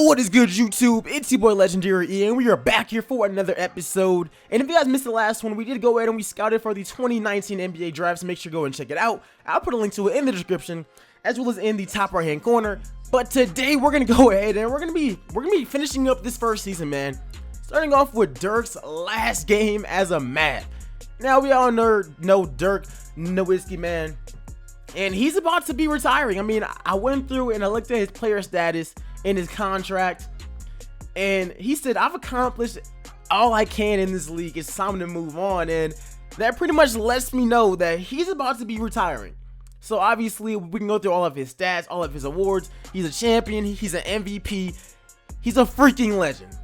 What is good, YouTube? It's your boy LegendaryEA, and we are back here for another episode. And if you guys missed the last one, we did go ahead and we scouted for the 2019 NBA draft, so make sure to go and check it out. I'll put a link to it in the description, as well as in the top right hand corner. But today we're gonna go ahead and we're gonna be finishing up this first season, man. Starting off with Dirk's last game as a Mav. Now we all know Dirk Nowitzki, man, and he's about to be retiring. I mean, I went through and I looked at his player status in his contract, and he said, I've accomplished all I can in this league. It's time to move on. And that pretty much lets me know that he's about to be retiring. So obviously we can go through all of his stats, all of his awards. He's a champion, he's an MVP, he's a freaking legend.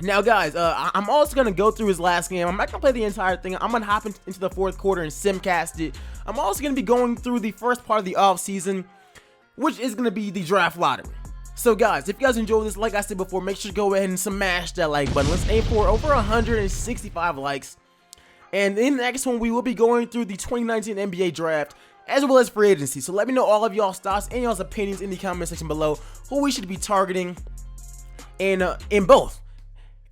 Now guys, I'm also gonna go through his last game. I'm not gonna play the entire thing. I'm gonna hop into the fourth quarter and simcast it. I'm also gonna be going through the first part of the off season, which is gonna be the draft lottery. So guys, if you guys enjoyed this, like I said before, make sure to go ahead and smash that like button. Let's aim for over 165 likes. And in the next one, we will be going through the 2019 NBA draft, as well as free agency. So let me know all of y'all's thoughts and y'all's opinions in the comment section below, who we should be targeting in both.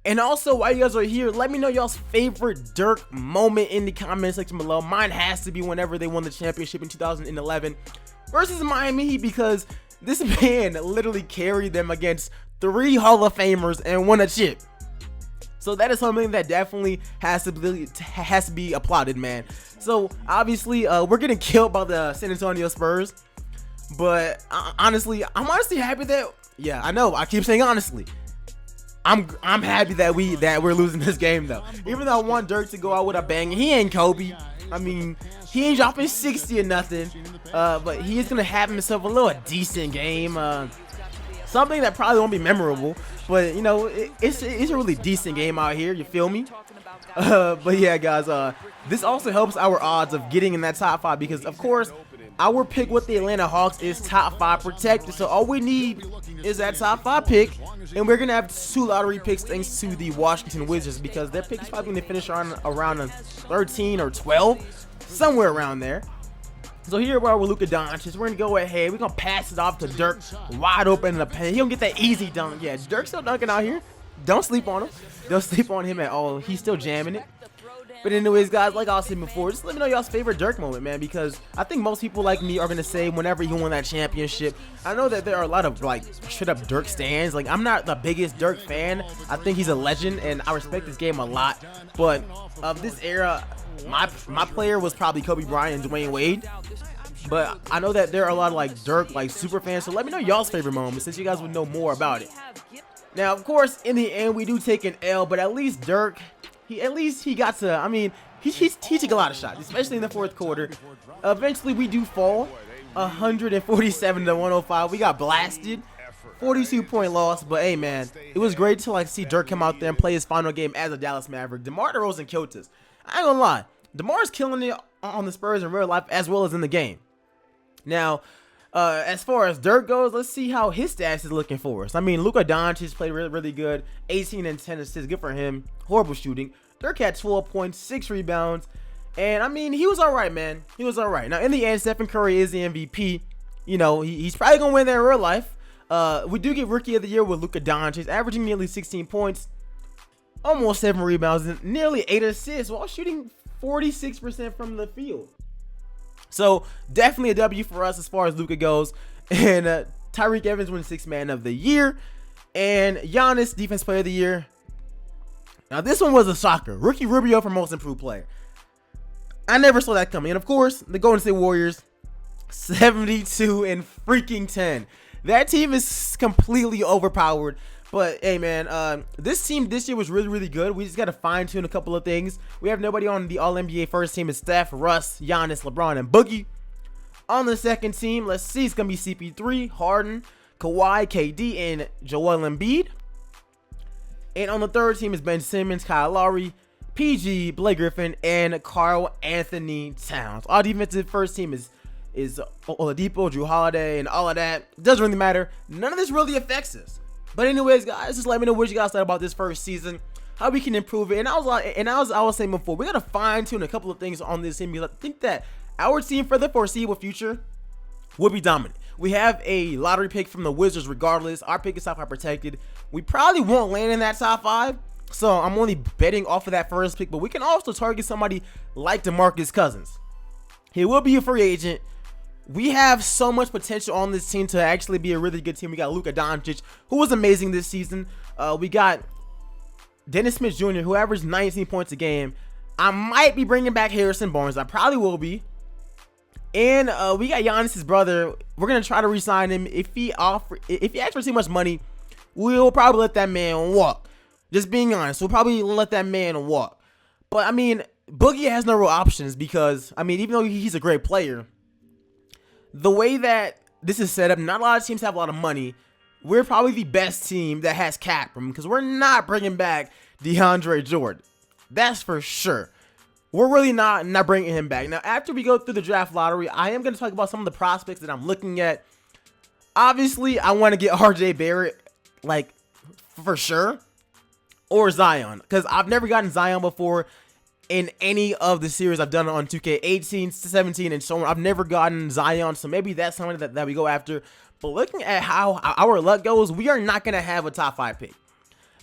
And also, while you guys are here, let me know y'all's favorite Dirk moment in the comment section below. Mine has to be whenever they won the championship in 2011 versus Miami Heat, because this man literally carried them against 3 Hall of Famers and won a chip. So that is something that definitely has to be applauded, man. So obviously, we're getting killed by the San Antonio Spurs, but I'm honestly happy that, yeah, I know I keep saying honestly, I'm happy that we're losing this game though. Even though I want Dirk to go out with a bang, he ain't Kobe. I mean, he ain't dropping 60 or nothing, but he is gonna have himself a little decent game. Something that probably won't be memorable, but you know, it's a really decent game out here. You feel me? But yeah, guys, this also helps our odds of getting in that top 5, because of course our pick with the Atlanta Hawks is top 5 protected. So all we need is that top 5 pick, and we're gonna have 2 lottery picks thanks to the Washington Wizards, because their pick is probably gonna finish around 13 or 12, somewhere around there. So here we are with Luka Doncic. We're gonna go ahead. We're gonna pass it off to Dirk, wide open in the paint. He don't get that easy dunk. Yeah, Dirk's still dunking out here. Don't sleep on him. Don't sleep on him at all. He's still jamming it. But anyways, guys, like I was saying before, just let me know y'all's favorite Dirk moment, man, because I think most people like me are gonna say whenever he won that championship. I know that there are a lot of like straight up Dirk stans. Like, I'm not the biggest Dirk fan. I think he's a legend and I respect this game a lot. But of this era, my player was probably Kobe Bryant and Dwayne Wade. But I know that there are a lot of like Dirk like super fans. So let me know y'all's favorite moment, since you guys would know more about it. Now, of course, in the end, we do take an L, but at least Dirk, he got to, I mean, he took a lot of shots, especially in the fourth quarter. Eventually, we do fall 147 to 105. We got blasted, 42-point loss. But hey, man, it was great to like see Dirk come out there and play his final game as a Dallas Maverick. DeMar DeRozan killed us. I ain't gonna lie, DeMar's killing it on the Spurs in real life as well as in the game. Now, as far as Dirk goes, let's see how his stats is looking for us. I mean, Luka Doncic played really good. 18 and 10 assists, good for him. Horrible shooting. Dirk had 12 points, 6 rebounds, and I mean, he was all right, man. He was all right. Now, in the end, Stephen Curry is the MVP. You know, he's probably gonna win that in real life. We do get Rookie of the Year with Luka Doncic, averaging nearly 16 points, almost 7 rebounds, and nearly 8 assists, while shooting 46% from the field. So definitely a W for us as far as Luka goes. And Tyreke Evans wins 6th Man of the Year, and Giannis Defense Player of the Year. Now this one was a shocker. Ricky Rubio for Most Improved Player. I never saw that coming. And of course, the Golden State Warriors, 72 and freaking 10. That team is completely overpowered. But hey, man, this team this year was really good. We just got to fine tune a couple of things. We have nobody on the All NBA first team. It's Steph, Russ, Giannis, LeBron, and Boogie. On the second team, let's see, it's gonna be CP3, Harden, Kawhi, KD, and Joel Embiid. And on the third team is Ben Simmons, Kyle Lowry, PG, Blake Griffin, and Karl Anthony Towns. Our defensive first team is Oladipo, Drew Holiday, and all of that. Doesn't really matter. None of this really affects us. But anyways, guys, just let me know what you guys thought about this first season, how we can improve it. And I was saying before, we gotta fine tune a couple of things on this team, because I think that our team for the foreseeable future will be dominant. We have a lottery pick from the Wizards regardless. Our pick is top 5 protected. We probably won't land in that top 5. So I'm only betting off of that first pick. But we can also target somebody like DeMarcus Cousins. He will be a free agent. We have so much potential on this team to actually be a really good team. We got Luka Doncic, who was amazing this season. We got Dennis Smith Jr., who averaged 19 points a game. I might be bringing back Harrison Barnes. I probably will be. And we got Giannis's brother. We're gonna try to re-sign him. If he asks for too much money, we'll probably let that man walk. Just being honest, we'll probably let that man walk. But I mean, Boogie has no real options because I mean, even though he's a great player, the way that this is set up, not a lot of teams have a lot of money. We're probably the best team that has cap room because we're not bringing back DeAndre Jordan. That's for sure. We're really not bringing him back. Now, after we go through the draft lottery, I am going to talk about some of the prospects that I'm looking at. Obviously, I want to get RJ Barrett, like, for sure, or Zion, because I've never gotten Zion before in any of the series I've done on 2K18, 17, and so on. I've never gotten Zion, so maybe that's something that we go after. But looking at how our luck goes, we are not going to have a top 5 pick.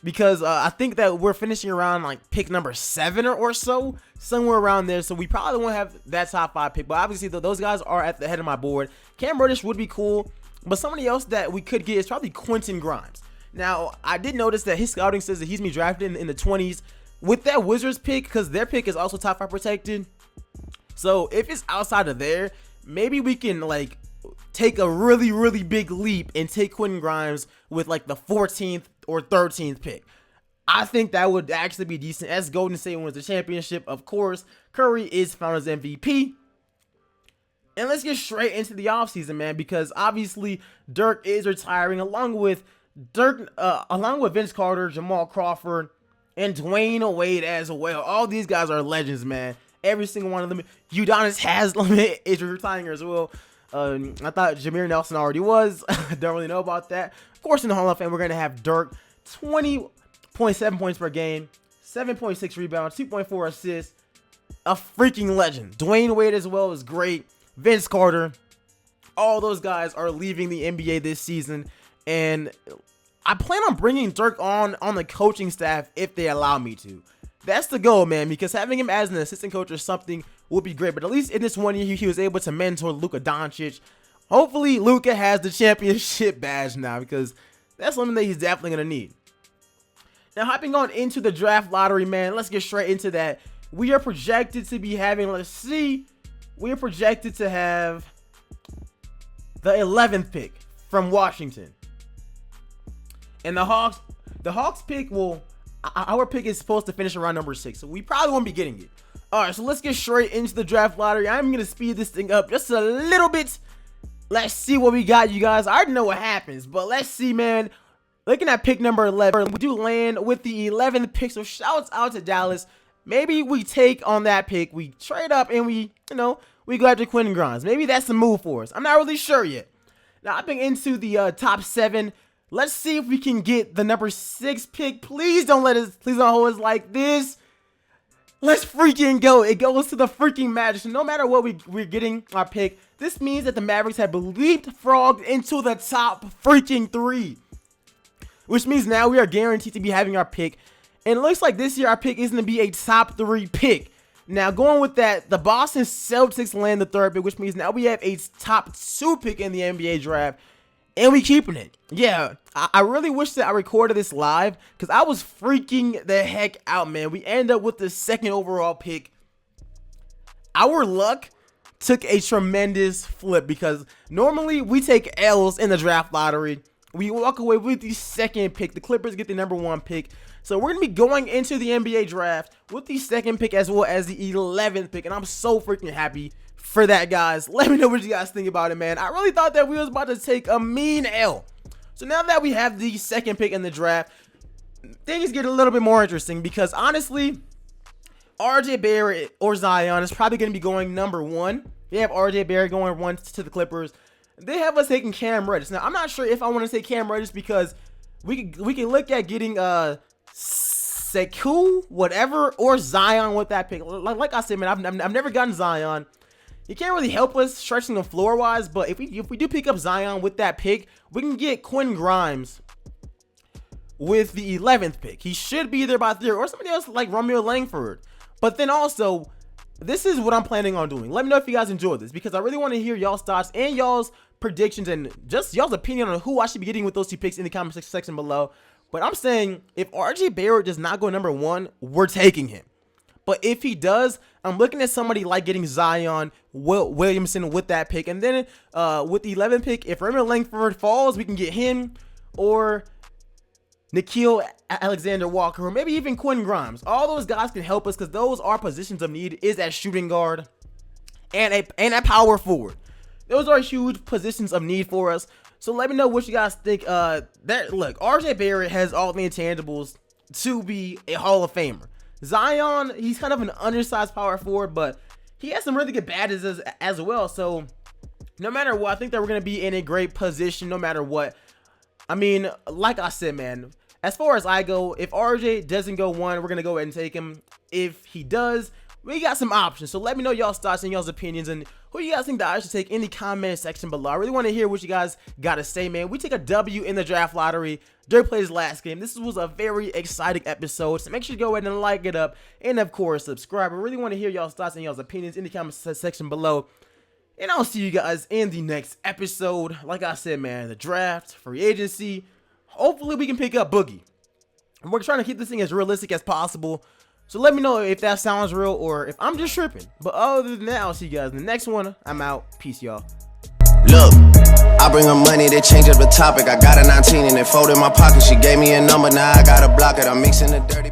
Because I think that we're finishing around like pick number 7 or so, somewhere around there. So we probably won't have that top 5 pick. But obviously, those guys are at the head of my board. Cam Reddish would be cool. But somebody else that we could get is probably Quinton Grimes. Now, I did notice that his scouting says that he's going to be drafted in the 20s. With that Wizards pick, because their pick is also top 5 protected. So if it's outside of there, maybe we can like take a really, really big leap and take Quinton Grimes with like the 14th or 13th pick. I think that would actually be decent as Golden State wins the championship. Of course, Curry is Finals MVP. And let's get straight into the offseason, man, because obviously Dirk is retiring along with Vince Carter, Jamal Crawford, and Dwayne Wade as well. All these guys are legends, man. Every single one of them. Udonis Haslem is retiring as well. I thought Jameer Nelson already was. Don't really know about that. Of course, in the Hall of Fame, we're going to have Dirk, 20.7 points per game, 7.6 rebounds, 2.4 assists. A freaking legend. Dwayne Wade as well is great. Vince Carter. All those guys are leaving the NBA this season. And I plan on bringing Dirk on the coaching staff if they allow me to. That's the goal, man, because having him as an assistant coach or something would be great. But at least in this one year, he was able to mentor Luka Doncic. Hopefully, Luka has the championship badge now because that's something that he's definitely going to need. Now, hopping on into the draft lottery, man, let's get straight into that. We are projected to be having, we are projected to have the 11th pick from Washington. And the Hawks pick our pick is supposed to finish around number 6, so we probably won't be getting it. All right, so let's get straight into the draft lottery. I'm going to speed this thing up just a little bit. Let's see what we got, you guys. I already know what happens, but let's see, man. Looking at pick number 11, we do land with the 11th pick, so shouts out to Dallas. Maybe we take on that pick, we trade up, and we go after Quinton Grimes. Maybe that's the move for us. I'm not really sure yet. Now, hopping into the top 7, let's see if we can get the number 6 pick. Please don't hold us like this. Let's freaking go. It goes to the freaking Magic. So no matter what we're getting our pick, this means that the Mavericks have leapfrogged into the top freaking 3. Which means now we are guaranteed to be having our pick. And it looks like this year our pick is going to be a top 3 pick. Now going with that, the Boston Celtics land the 3rd pick, which means now we have a top 2 pick in the NBA draft. And we keeping it. Yeah, I really wish that I recorded this live because I was freaking the heck out, man. We end up with the 2nd overall pick. Our luck took a tremendous flip because normally we take L's in the draft lottery. We walk away with the 2nd pick. The Clippers get the number 1 pick. So we're going to be going into the NBA draft with the 2nd pick as well as the 11th pick. And I'm so freaking happy for that, guys. Let me know what you guys think about it, man. I really thought that we was about to take a mean L. So now that we have the 2nd pick in the draft, things get a little bit more interesting because honestly, RJ Barrett or Zion is probably going to be going number 1. They have RJ Barrett going 1 to the Clippers. They have us taking Cam Reddish. Now, I'm not sure if I want to take Cam Reddish because we can look at getting Sekou, whatever, or Zion with that pick. Like I said, man, I've never gotten Zion. he can't really help us stretching the floor wise, but if we do pick up Zion with that pick, we can get Quinton Grimes with the 11th pick. He should be there by 3, or somebody else like Romeo Langford. But then also, this is what I'm planning on doing. Let me know if you guys enjoyed this, because I really want to hear y'all's thoughts and y'all's predictions and just y'all's opinion on who I should be getting with those 2 picks in the comment section below. But I'm saying if RJ Barrett does not go number 1, we're taking him. But if he does, I'm looking at somebody like getting Zion Williamson with that pick. And then with the 11th pick, if Romeo Langford falls, we can get him, or Nickeil Alexander-Walker, or maybe even Quinton Grimes. All those guys can help us, because those are positions of need, is at shooting guard and a power forward. Those are huge positions of need for us. So let me know what you guys think. Look, RJ Barrett has all the intangibles to be a Hall of Famer. Zion, he's kind of an undersized power forward, but he has some really good badges as well. So no matter what, I think that we're going to be in a great position no matter what. I mean, like I said, man, as far as I go, if RJ doesn't go 1, we're going to go ahead and take him. If he does, we got some options. So let me know y'all's thoughts and y'all's opinions, and who you guys think that I should take in the comment section below. I really want to hear what you guys got to say, man. We take a W in the draft lottery. Dirk played his last game. This was a very exciting episode, so make sure you go ahead and like it up, and of course, subscribe. I really want to hear y'all's thoughts and y'all's opinions in the comment section below. And I'll see you guys in the next episode. Like I said, man, the draft, free agency. Hopefully we can pick up Boogie. And we're trying to keep this thing as realistic as possible. So let me know if that sounds real or if I'm just tripping. But other than that, I'll see you guys in the next one. I'm out. Peace, y'all. Look, I bring her money to change up the topic. I got a 19 and it folded in my pocket. She gave me a number, now I gotta block it. I'm mixing the dirty.